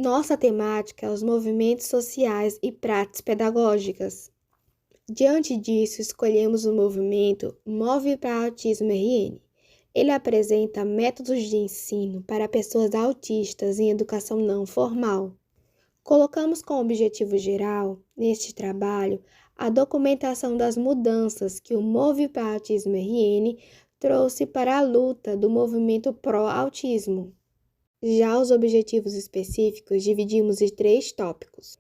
Nossa temática é os movimentos sociais e práticas pedagógicas. Diante disso, escolhemos o movimento Move para Autismo RN. Ele apresenta métodos de ensino para pessoas autistas em educação não formal. Colocamos como objetivo geral, neste trabalho, a documentação das mudanças que o Move para Autismo RN trouxe para a luta do movimento pró-autismo. Já os objetivos específicos dividimos em 3 tópicos: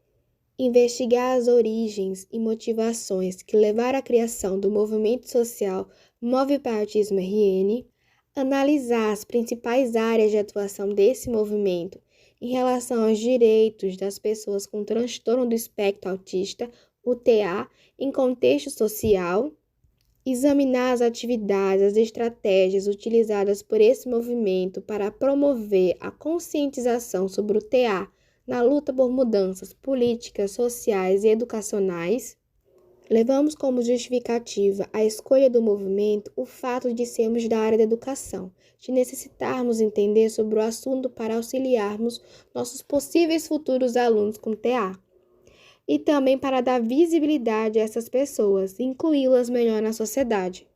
investigar as origens e motivações que levaram à criação do movimento social Move para Autismo RN, analisar as principais áreas de atuação desse movimento em relação aos direitos das pessoas com transtorno do espectro autista, o TA, em contexto social, examinar as atividades, as estratégias utilizadas por esse movimento para promover a conscientização sobre o TA na luta por mudanças políticas, sociais e educacionais. Levamos como justificativa a escolha do movimento o fato de sermos da área da educação, de necessitarmos entender sobre o assunto para auxiliarmos nossos possíveis futuros alunos com TA, e também para dar visibilidade a essas pessoas e incluí-las melhor na sociedade.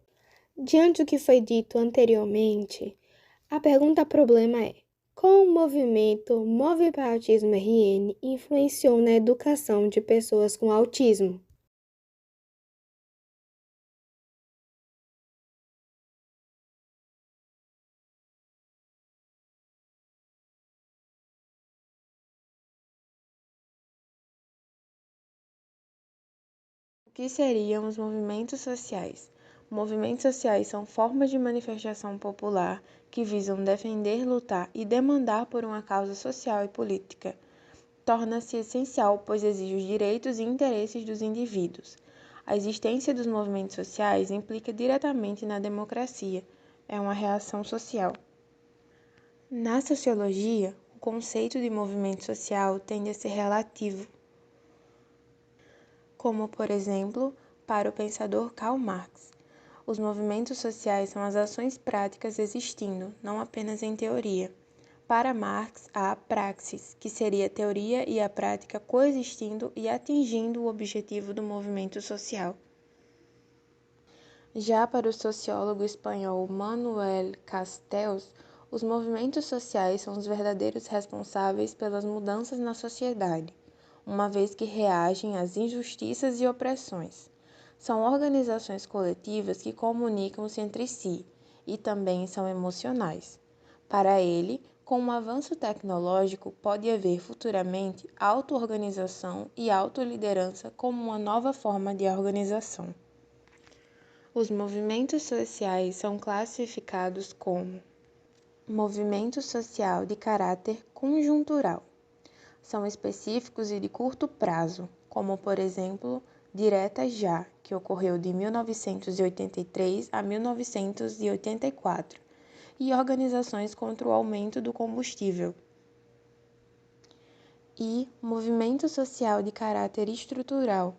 Diante do que foi dito anteriormente, a pergunta-problema é: como o movimento Move para Autismo RN influenciou na educação de pessoas com autismo? O que seriam os movimentos sociais? Movimentos sociais são formas de manifestação popular que visam defender, lutar e demandar por uma causa social e política. Torna-se essencial, pois exige os direitos e interesses dos indivíduos. A existência dos movimentos sociais implica diretamente na democracia. É uma reação social. Na sociologia, o conceito de movimento social tende a ser relativo, como, por exemplo, para o pensador Karl Marx. Os movimentos sociais são as ações práticas existindo, não apenas em teoria. Para Marx, há a praxis, que seria a teoria e a prática coexistindo e atingindo o objetivo do movimento social. Já para o sociólogo espanhol Manuel Castells, os movimentos sociais são os verdadeiros responsáveis pelas mudanças na sociedade, uma vez que reagem às injustiças e opressões. São organizações coletivas que comunicam-se entre si e também são emocionais. Para ele, com o avanço tecnológico, pode haver futuramente auto-organização e autoliderança como uma nova forma de organização. Os movimentos sociais são classificados como movimento social de caráter conjuntural. São específicos e de curto prazo, como, por exemplo, Direta Já, que ocorreu de 1983 a 1984, e organizações contra o aumento do combustível. E movimento social de caráter estrutural.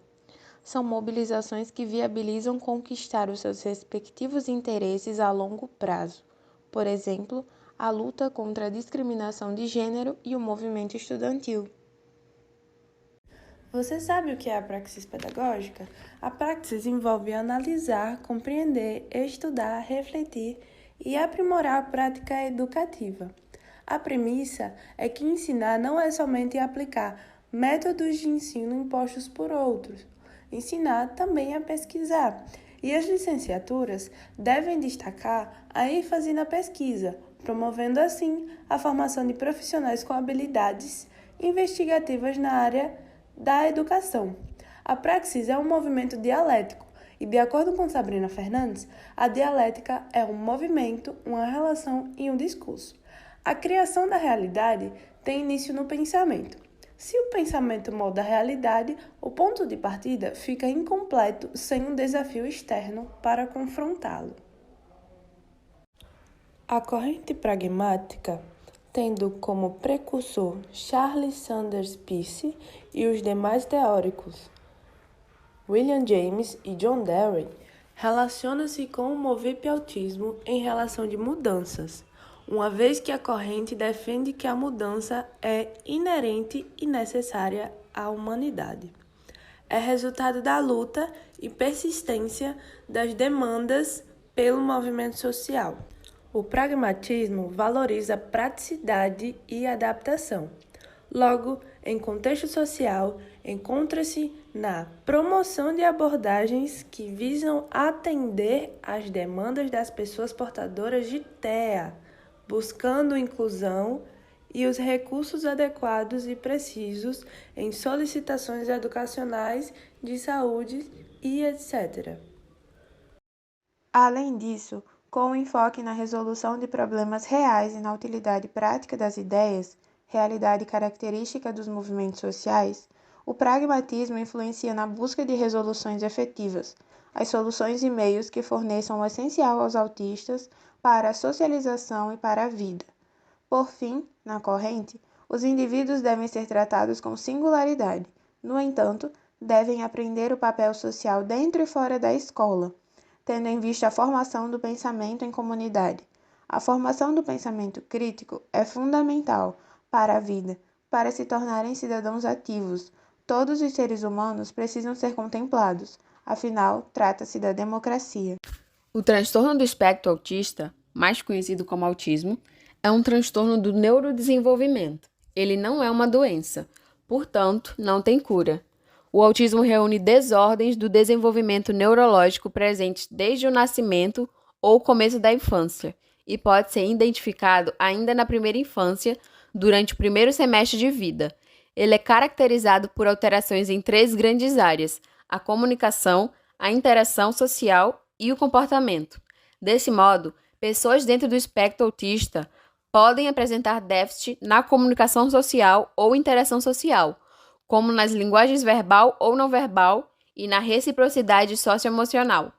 São mobilizações que viabilizam conquistar os seus respectivos interesses a longo prazo. Por exemplo, a luta contra a discriminação de gênero e o movimento estudantil. Você sabe o que é a praxis pedagógica? A praxis envolve analisar, compreender, estudar, refletir e aprimorar a prática educativa. A premissa é que ensinar não é somente aplicar métodos de ensino impostos por outros. Ensinar também é pesquisar. E as licenciaturas devem destacar a ênfase na pesquisa, promovendo assim a formação de profissionais com habilidades investigativas na área da educação. A praxis é um movimento dialético e, de acordo com Sabrina Fernandes, a dialética é um movimento, uma relação e um discurso. A criação da realidade tem início no pensamento. Se o pensamento molda a realidade, o ponto de partida fica incompleto sem um desafio externo para confrontá-lo. A corrente pragmática, tendo como precursor Charles Sanders Peirce e os demais teóricos William James e John Dewey, relaciona-se com o movimento autismo em relação de mudanças. uma vez que a corrente defende que a mudança é inerente e necessária à humanidade. É resultado da luta e persistência das demandas pelo movimento social. O pragmatismo valoriza praticidade e adaptação. Logo, em contexto social, encontra-se na promoção de abordagens que visam atender às demandas das pessoas portadoras de TEA, buscando inclusão e os recursos adequados e precisos em solicitações educacionais, de saúde e etc. Além disso, com o enfoque na resolução de problemas reais e na utilidade prática das ideias, realidade característica dos movimentos sociais, o pragmatismo influencia na busca de resoluções efetivas, as soluções e meios que forneçam o essencial aos autistas para a socialização e para a vida. Por fim, na corrente, os indivíduos devem ser tratados com singularidade. No entanto, devem aprender o papel social dentro e fora da escola, tendo em vista a formação do pensamento em comunidade. A formação do pensamento crítico é fundamental para a vida, para se tornarem cidadãos ativos. Todos os seres humanos precisam ser contemplados, afinal, trata-se da democracia. O transtorno do espectro autista, mais conhecido como autismo, é um transtorno do neurodesenvolvimento. Ele não é uma doença, portanto, não tem cura. O autismo reúne desordens do desenvolvimento neurológico presentes desde o nascimento ou começo da infância e pode ser identificado ainda na primeira infância, durante o primeiro semestre de vida. Ele é caracterizado por alterações em 3 grandes áreas: a comunicação, a interação social e o comportamento. Desse modo, pessoas dentro do espectro autista podem apresentar déficit na comunicação social ou interação social, como nas linguagens verbal ou não verbal e na reciprocidade socioemocional.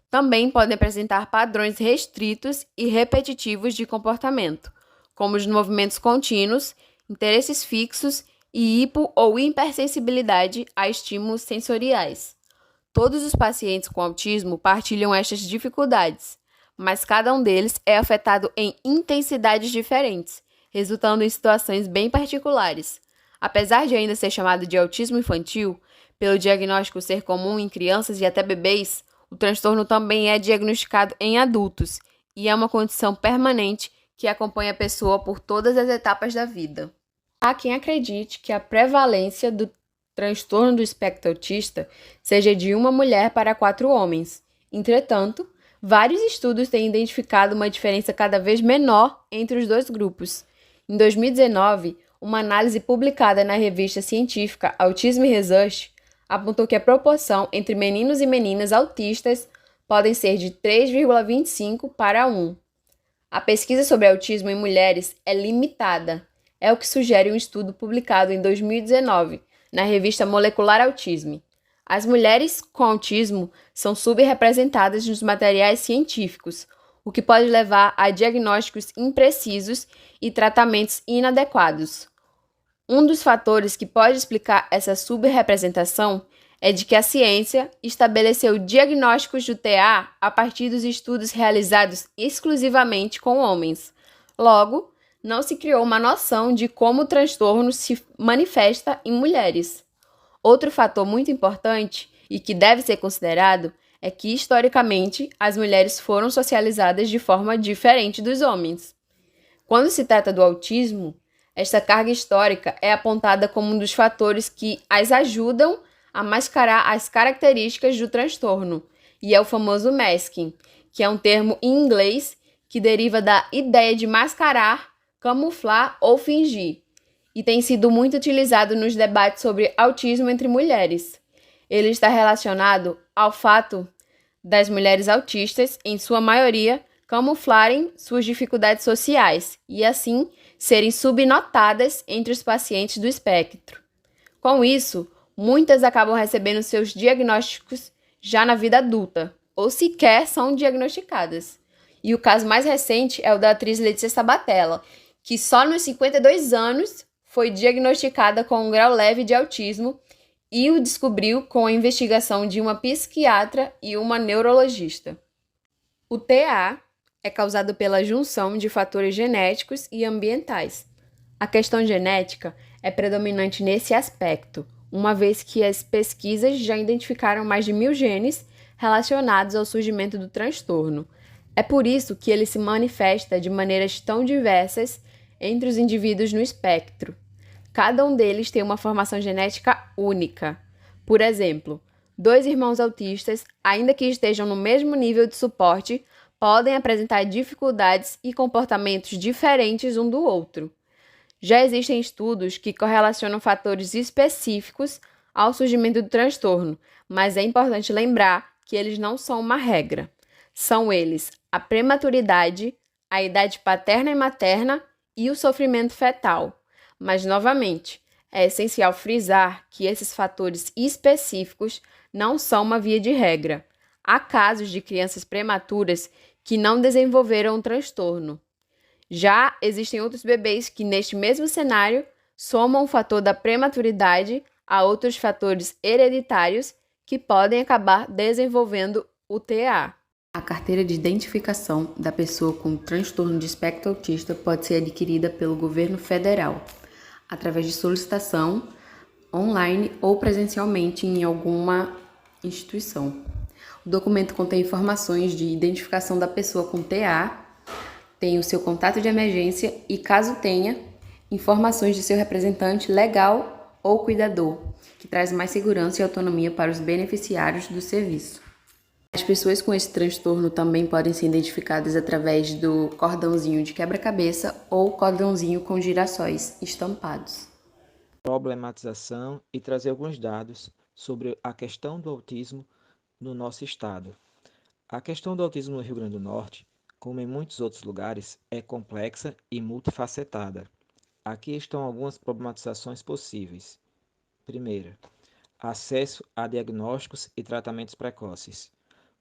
Também podem apresentar padrões restritos e repetitivos de comportamento, como os movimentos contínuos, interesses fixos e hipo- ou hipersensibilidade a estímulos sensoriais. Todos os pacientes com autismo partilham estas dificuldades, mas cada um deles é afetado em intensidades diferentes, resultando em situações bem particulares. Apesar de ainda ser chamado de autismo infantil, pelo diagnóstico ser comum em crianças e até bebês, o transtorno também é diagnosticado em adultos e é uma condição permanente que acompanha a pessoa por todas as etapas da vida. Há quem acredite que a prevalência do transtorno do espectro autista seja de 1 mulher para 4 homens. Entretanto, vários estudos têm identificado uma diferença cada vez menor entre os 2 grupos. Em 2019, uma análise publicada na revista científica Autism Research apontou que a proporção entre meninos e meninas autistas podem ser de 3,25 para 1. A pesquisa sobre autismo em mulheres é limitada, é o que sugere um estudo publicado em 2019 na revista Molecular Autism. As mulheres com autismo são subrepresentadas nos materiais científicos, o que pode levar a diagnósticos imprecisos e tratamentos inadequados. Um dos fatores que pode explicar essa subrepresentação é de que a ciência estabeleceu diagnósticos do TA a partir dos estudos realizados exclusivamente com homens. Logo, não se criou uma noção de como o transtorno se manifesta em mulheres. Outro fator muito importante e que deve ser considerado é que, historicamente, as mulheres foram socializadas de forma diferente dos homens. Quando se trata do autismo, esta carga histórica é apontada como um dos fatores que as ajudam a mascarar as características do transtorno, e é o famoso masking, que é um termo em inglês que deriva da ideia de mascarar, camuflar ou fingir, e tem sido muito utilizado nos debates sobre autismo entre mulheres. Ele está relacionado ao fato das mulheres autistas, em sua maioria, camuflarem suas dificuldades sociais e, assim, serem subnotadas entre os pacientes do espectro. Com isso, muitas acabam recebendo seus diagnósticos já na vida adulta, ou sequer são diagnosticadas. E o caso mais recente é o da atriz Letícia Sabatella, que só nos 52 anos foi diagnosticada com um grau leve de autismo e o descobriu com a investigação de uma psiquiatra e uma neurologista. O TA é causado pela junção de fatores genéticos e ambientais. A questão genética é predominante nesse aspecto, uma vez que as pesquisas já identificaram mais de 1.000 genes relacionados ao surgimento do transtorno. É por isso que ele se manifesta de maneiras tão diversas entre os indivíduos no espectro. Cada um deles tem uma formação genética única. Por exemplo, 2 irmãos autistas, ainda que estejam no mesmo nível de suporte, podem apresentar dificuldades e comportamentos diferentes um do outro. Já existem estudos que correlacionam fatores específicos ao surgimento do transtorno, mas é importante lembrar que eles não são uma regra. São eles a prematuridade, a idade paterna e materna e o sofrimento fetal. Mas, novamente, é essencial frisar que esses fatores específicos não são uma via de regra. Há casos de crianças prematuras que não desenvolveram o transtorno. Já existem outros bebês que, neste mesmo cenário, somam o fator da prematuridade a outros fatores hereditários que podem acabar desenvolvendo o TA. A carteira de identificação da pessoa com transtorno de espectro autista pode ser adquirida pelo governo federal, através de solicitação online ou presencialmente em alguma instituição. O documento contém informações de identificação da pessoa com TA, tem o seu contato de emergência e, caso tenha, informações de seu representante legal ou cuidador, que traz mais segurança e autonomia para os beneficiários do serviço. As pessoas com esse transtorno também podem ser identificadas através do cordãozinho de quebra-cabeça ou cordãozinho com girassóis estampados. Problematização e trazer alguns dados sobre a questão do autismo no nosso estado. A questão do autismo no Rio Grande do Norte, como em muitos outros lugares, é complexa e multifacetada. Aqui estão algumas problematizações possíveis. Primeira, acesso a diagnósticos e tratamentos precoces.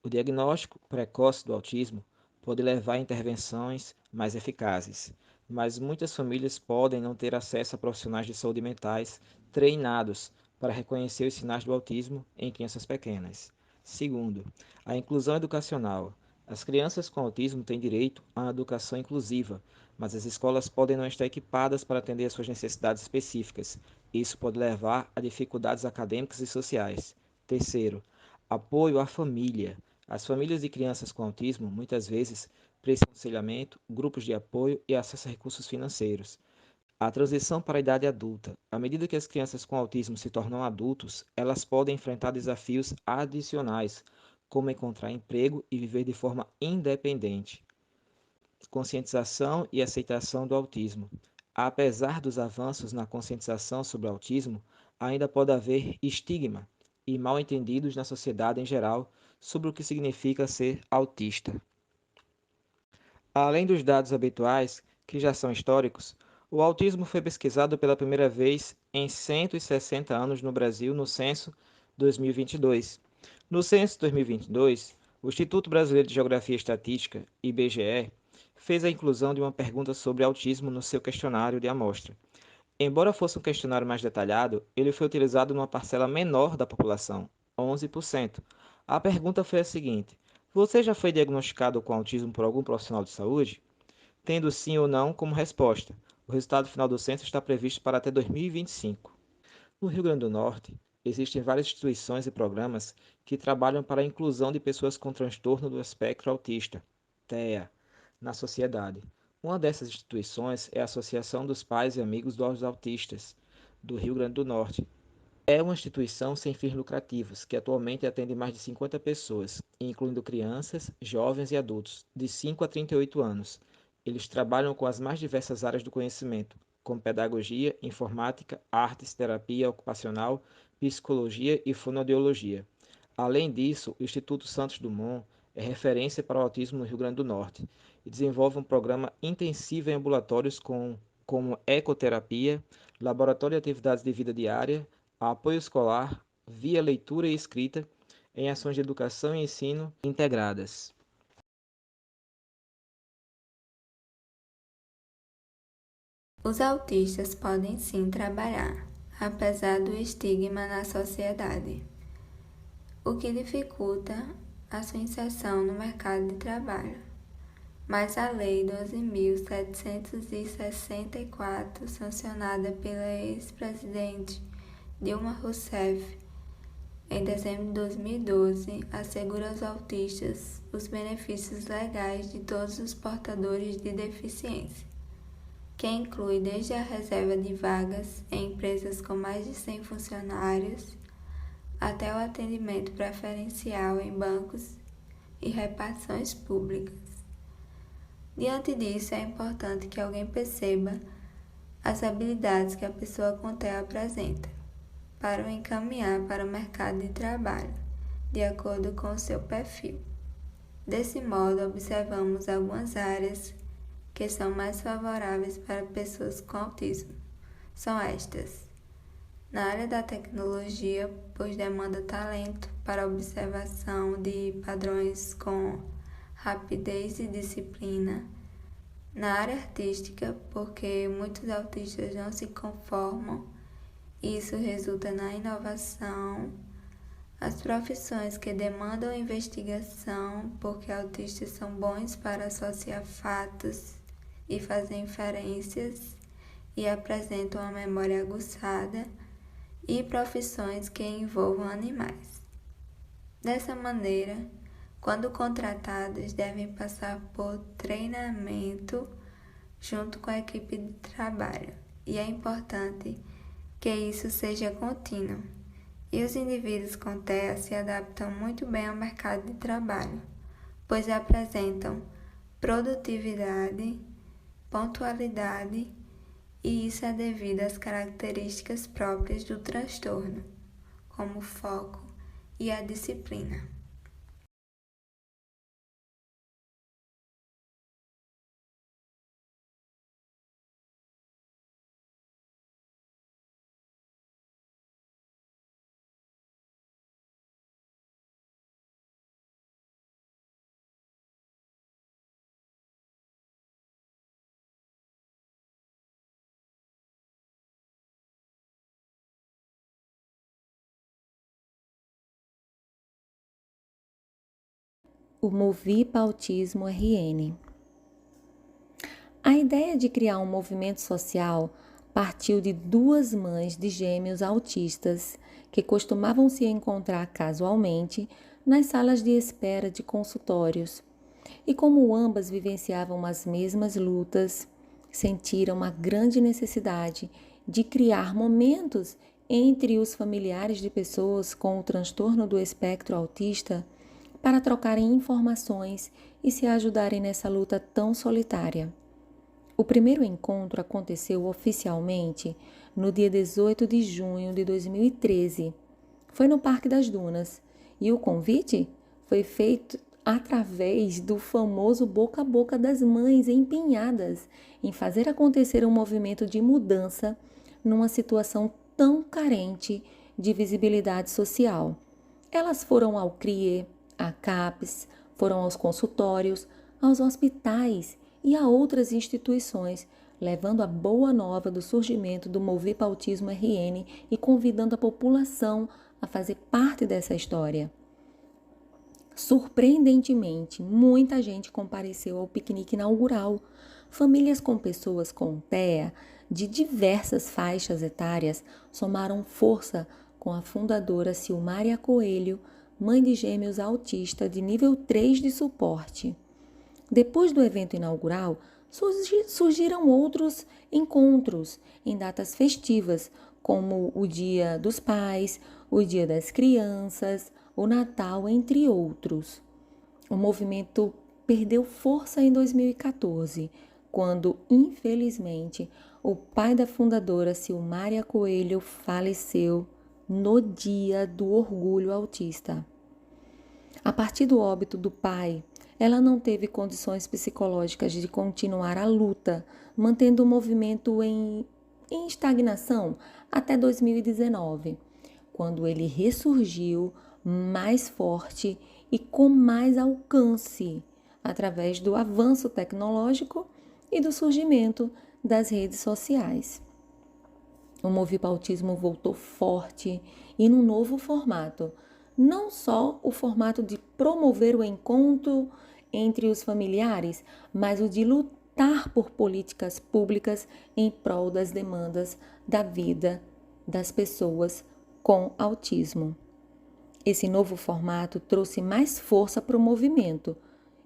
O diagnóstico precoce do autismo pode levar a intervenções mais eficazes, mas muitas famílias podem não ter acesso a profissionais de saúde mentais treinados para reconhecer os sinais do autismo em crianças pequenas. Segundo, a inclusão educacional. As crianças com autismo têm direito a uma educação inclusiva, mas as escolas podem não estar equipadas para atender às suas necessidades específicas. Isso pode levar a dificuldades acadêmicas e sociais. Terceiro, apoio à família. As famílias de crianças com autismo muitas vezes precisam de aconselhamento, grupos de apoio e acesso a recursos financeiros. A transição para a idade adulta. À medida que as crianças com autismo se tornam adultos, elas podem enfrentar desafios adicionais, como encontrar emprego e viver de forma independente. Conscientização e aceitação do autismo. Apesar dos avanços na conscientização sobre o autismo, ainda pode haver estigma e mal-entendidos na sociedade em geral sobre o que significa ser autista. Além dos dados habituais, que já são históricos, o autismo foi pesquisado pela primeira vez em 160 anos no Brasil no censo 2022. No censo 2022, o Instituto Brasileiro de Geografia e Estatística, IBGE, fez a inclusão de uma pergunta sobre autismo no seu questionário de amostra. Embora fosse um questionário mais detalhado, ele foi utilizado numa parcela menor da população, 11%. A pergunta foi a seguinte: você já foi diagnosticado com autismo por algum profissional de saúde? Tendo sim ou não como resposta. O resultado final do censo está previsto para até 2025. No Rio Grande do Norte, existem várias instituições e programas que trabalham para a inclusão de pessoas com transtorno do espectro autista, TEA, na sociedade. Uma dessas instituições é a Associação dos Pais e Amigos dos Autistas, do Rio Grande do Norte. É uma instituição sem fins lucrativos, que atualmente atende mais de 50 pessoas, incluindo crianças, jovens e adultos, de 5 a 38 anos. Eles trabalham com as mais diversas áreas do conhecimento, como pedagogia, informática, artes, terapia ocupacional, psicologia e fonoaudiologia. Além disso, o Instituto Santos Dumont é referência para o autismo no Rio Grande do Norte e desenvolve um programa intensivo em ambulatórios como ecoterapia, laboratório de atividades de vida diária, apoio escolar, via leitura e escrita, em ações de educação e ensino integradas. Os autistas podem sim trabalhar, apesar do estigma na sociedade, o que dificulta a sua inserção no mercado de trabalho. mas a Lei 12.764, sancionada pela ex-presidente Dilma Rousseff em dezembro de 2012, assegura aos autistas os benefícios legais de todos os portadores de deficiência, que inclui desde a reserva de vagas em empresas com mais de 100 funcionários até o atendimento preferencial em bancos e repartições públicas. Diante disso, é importante que alguém perceba as habilidades que a pessoa com TEA apresenta, para o encaminhar para o mercado de trabalho, de acordo com o seu perfil. Desse modo, observamos algumas áreas que são mais favoráveis para pessoas com autismo. São estas: na área da tecnologia, pois demanda talento para observação de padrões com rapidez e disciplina. Na área artística, porque muitos autistas não se conformam, isso resulta na inovação. As profissões que demandam investigação, porque autistas são bons para associar fatos e fazer inferências e apresentam uma memória aguçada, e profissões que envolvam animais. Dessa maneira, quando contratados, devem passar por treinamento junto com a equipe de trabalho, e é importante que isso seja contínuo. E os indivíduos com TEA se adaptam muito bem ao mercado de trabalho, pois apresentam produtividade, pontualidade, e isso é devido às características próprias do transtorno, como o foco e a disciplina. O Movipa Autismo RN. A ideia de criar um movimento social partiu de duas mães de gêmeos autistas que costumavam se encontrar casualmente nas salas de espera de consultórios. E como ambas vivenciavam as mesmas lutas, sentiram uma grande necessidade de criar momentos entre os familiares de pessoas com o transtorno do espectro autista para trocarem informações e se ajudarem nessa luta tão solitária. O primeiro encontro aconteceu oficialmente no dia 18 de junho de 2013. Foi no Parque das Dunas e o convite foi feito através do famoso boca a boca das mães empenhadas em fazer acontecer um movimento de mudança numa situação tão carente de visibilidade social. Elas foram ao CRIE, a CAPES, foram aos consultórios, aos hospitais e a outras instituições, levando a boa nova do surgimento do Movipa Autismo RN e convidando a população a fazer parte dessa história. Surpreendentemente, muita gente compareceu ao piquenique inaugural. Famílias com pessoas com TEA de diversas faixas etárias somaram força com a fundadora Silmária Coelho, mãe de gêmeos autista de nível 3 de suporte. Depois do evento inaugural, surgiram outros encontros em datas festivas, como o Dia dos Pais, o Dia das Crianças, o Natal, entre outros. O movimento perdeu força em 2014, quando, infelizmente, o pai da fundadora Silmária Coelho faleceu no Dia do Orgulho Autista. A partir do óbito do pai, ela não teve condições psicológicas de continuar a luta, mantendo o movimento em estagnação até 2019, quando ele ressurgiu mais forte e com mais alcance, através do avanço tecnológico e do surgimento das redes sociais. O Movipa Autismo voltou forte e num novo formato, não só o formato de promover o encontro entre os familiares, mas o de lutar por políticas públicas em prol das demandas da vida das pessoas com autismo. Esse novo formato trouxe mais força para o movimento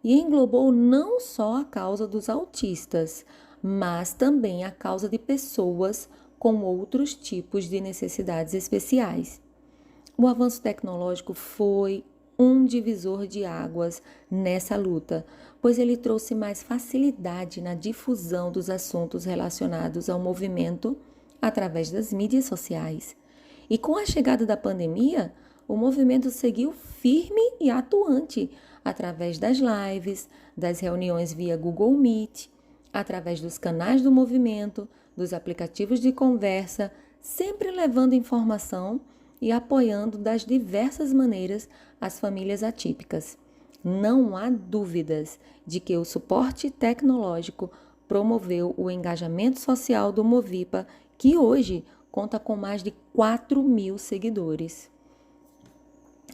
e englobou não só a causa dos autistas, mas também a causa de pessoas com outros tipos de necessidades especiais. O avanço tecnológico foi um divisor de águas nessa luta, pois ele trouxe mais facilidade na difusão dos assuntos relacionados ao movimento através das mídias sociais. E com a chegada da pandemia, o movimento seguiu firme e atuante através das lives, das reuniões via Google Meet, através dos canais do movimento, dos aplicativos de conversa, sempre levando informação e apoiando das diversas maneiras as famílias atípicas. Não há dúvidas de que o suporte tecnológico promoveu o engajamento social do Movipa, que hoje conta com mais de 4.000 seguidores.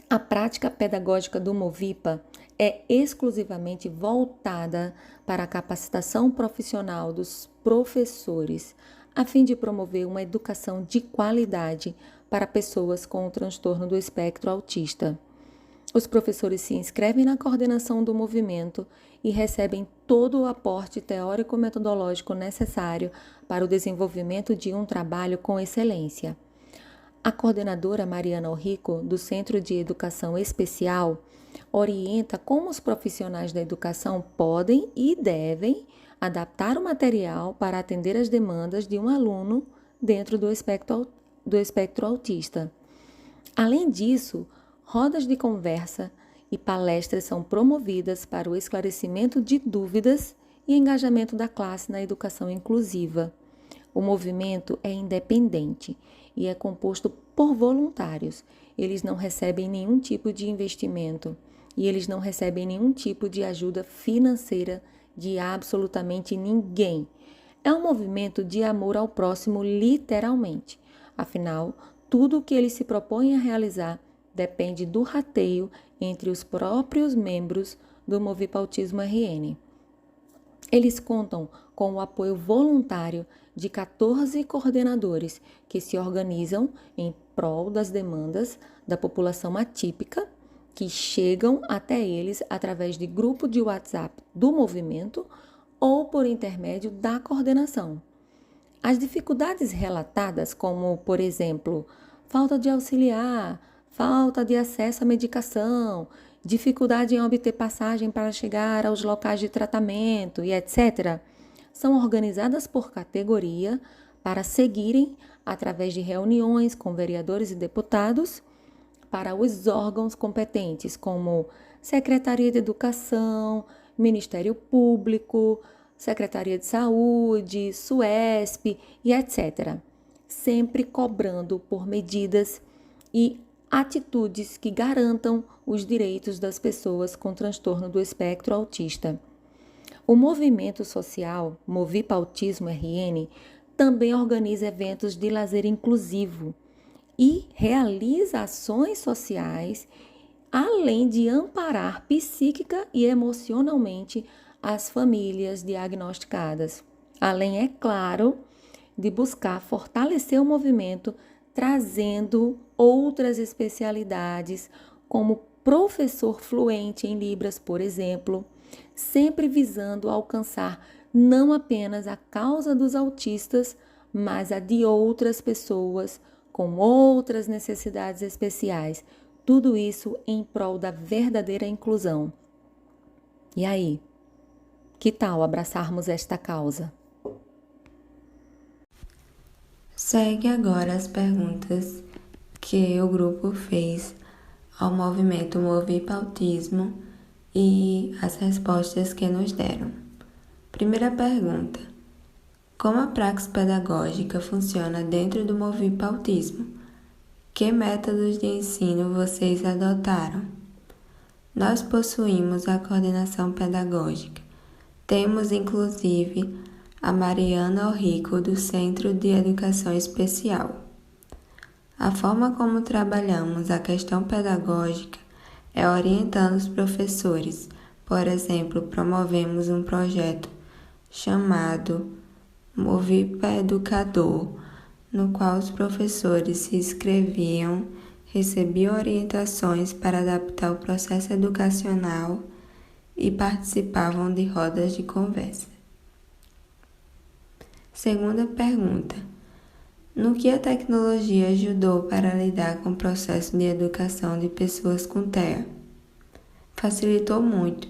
A prática pedagógica do Movipa é exclusivamente voltada para a capacitação profissional dos professores, a fim de promover uma educação de qualidade para pessoas com o transtorno do espectro autista. Os professores se inscrevem na coordenação do movimento e recebem todo o aporte teórico-metodológico necessário para o desenvolvimento de um trabalho com excelência. A coordenadora Mariana Orrico, do Centro de Educação Especial, orienta como os profissionais da educação podem e devem adaptar o material para atender às demandas de um aluno dentro do espectro autista. Além disso, rodas de conversa e palestras são promovidas para o esclarecimento de dúvidas e engajamento da classe na educação inclusiva. O movimento é independente e é composto por voluntários. Eles não recebem nenhum tipo de investimento e eles não recebem nenhum tipo de ajuda financeira de absolutamente ninguém. É um movimento de amor ao próximo, literalmente. Afinal, tudo o que eles se propõem a realizar depende do rateio entre os próprios membros do Movipa Autismo RN. Eles contam com o apoio voluntário de 14 coordenadores que se organizam em prol das demandas da população atípica, que chegam até eles através de grupo de WhatsApp do movimento ou por intermédio da coordenação. As dificuldades relatadas, como, por exemplo, falta de auxiliar, falta de acesso à medicação, dificuldade em obter passagem para chegar aos locais de tratamento e etc., são organizadas por categoria para seguirem através de reuniões com vereadores e deputados para os órgãos competentes, como Secretaria de Educação, Ministério Público, Secretaria de Saúde, SUESP e etc., sempre cobrando por medidas e atitudes que garantam os direitos das pessoas com transtorno do espectro autista. O movimento social Movipa Autismo RN também organiza eventos de lazer inclusivo e realiza ações sociais, além de amparar psíquica e emocionalmente as famílias diagnosticadas. Além, é claro, de buscar fortalecer o movimento, trazendo outras especialidades, como professor fluente em Libras, por exemplo, sempre visando alcançar não apenas a causa dos autistas, mas a de outras pessoas com outras necessidades especiais. Tudo isso em prol da verdadeira inclusão. E aí, que tal abraçarmos esta causa? Segue agora as perguntas que o grupo fez ao movimento Movipa Autismo e as respostas que nos deram. Primeira pergunta: como a praxis pedagógica funciona dentro do Movipa Autismo? Que métodos de ensino vocês adotaram? Nós possuímos a coordenação pedagógica. Temos, inclusive, a Mariana Orrico, do Centro de Educação Especial. A forma como trabalhamos a questão pedagógica é orientando os professores Por exemplo, promovemos um projeto chamado Movipa Educador, no qual os professores se inscreviam, recebiam orientações para adaptar o processo educacional e participavam de rodas de conversa. Segunda pergunta: no que a tecnologia ajudou para lidar com o processo de educação de pessoas com TEA? Facilitou muito.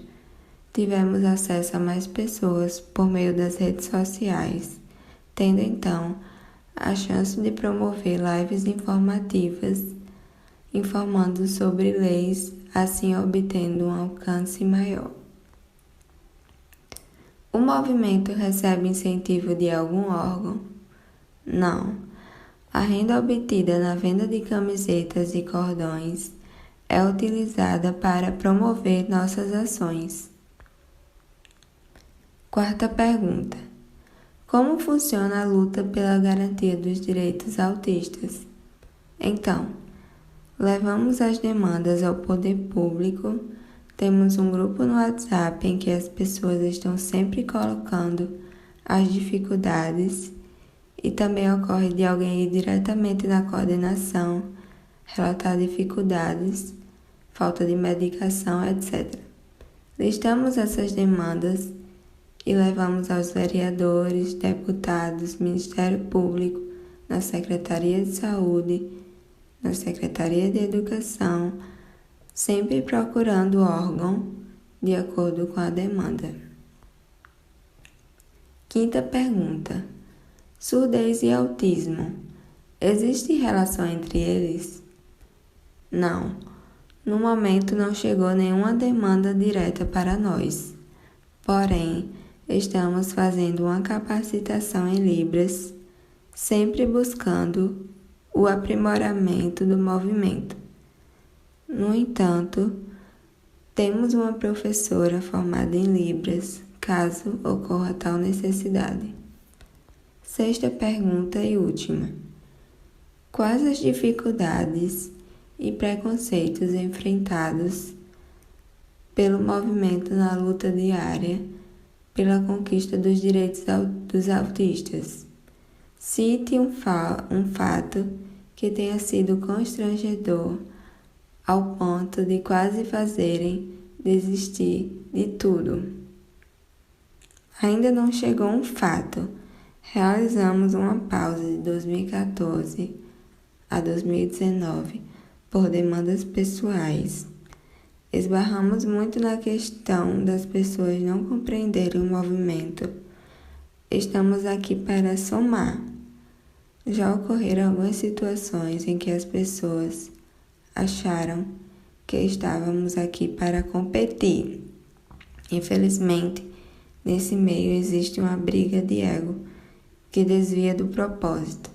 Tivemos acesso a mais pessoas por meio das redes sociais, tendo então a chance de promover lives informativas, informando sobre leis, assim obtendo um alcance maior. O movimento recebe incentivo de algum órgão? Não. A renda obtida na venda de camisetas e cordões é utilizada para promover nossas ações. Quarta pergunta: como funciona a luta pela garantia dos direitos autistas? Então, levamos as demandas ao poder público, temos um grupo no WhatsApp em que as pessoas estão sempre colocando as dificuldades e também ocorre de alguém ir diretamente na coordenação, relatar dificuldades, falta de medicação, etc. Listamos essas demandas e levamos aos vereadores, deputados, Ministério Público, na Secretaria de Saúde, na Secretaria de Educação, sempre procurando o órgão de acordo com a demanda. Quinta pergunta: surdez e autismo. Existe relação entre eles? Não. No momento não chegou nenhuma demanda direta para nós. Porém, estamos fazendo uma capacitação em Libras, sempre buscando o aprimoramento do movimento. No entanto, temos uma professora formada em Libras, caso ocorra tal necessidade. Sexta pergunta e última: quais as dificuldades e preconceitos enfrentados pelo movimento na luta diária pela conquista dos direitos dos autistas? Cite um fato que tenha sido constrangedor ao ponto de quase fazerem desistir de tudo. Ainda não chegou um fato. Realizamos uma pausa de 2014 a 2019 por demandas pessoais. Esbarramos muito na questão das pessoas não compreenderem o movimento. Estamos aqui para somar. Já ocorreram algumas situações em que as pessoas acharam que estávamos aqui para competir. Infelizmente, nesse meio existe uma briga de ego que desvia do propósito.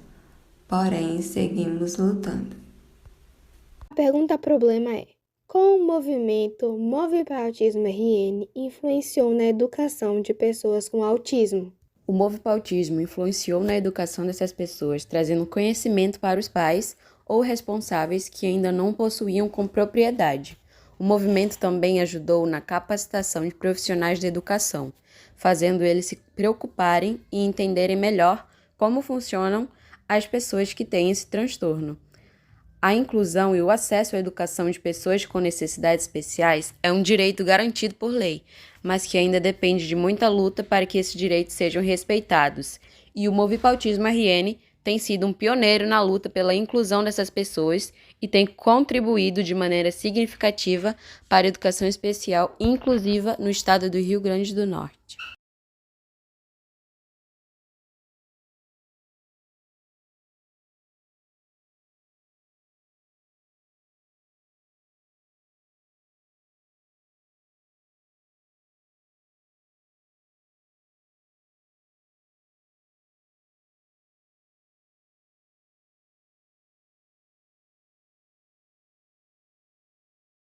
Porém, seguimos lutando. A pergunta problema é: como o movimento Move para Autismo RN influenciou na educação de pessoas com autismo? O Move para Autismo influenciou na educação dessas pessoas, trazendo conhecimento para os pais ou responsáveis que ainda não possuíam com propriedade. O movimento também ajudou na capacitação de profissionais de educação, fazendo eles se preocuparem e entenderem melhor como funcionam as pessoas que têm esse transtorno. A inclusão e o acesso à educação de pessoas com necessidades especiais é um direito garantido por lei, mas que ainda depende de muita luta para que esses direitos sejam respeitados. E o Move para Autismo RN tem sido um pioneiro na luta pela inclusão dessas pessoas e tem contribuído de maneira significativa para a educação especial e inclusiva no estado do Rio Grande do Norte.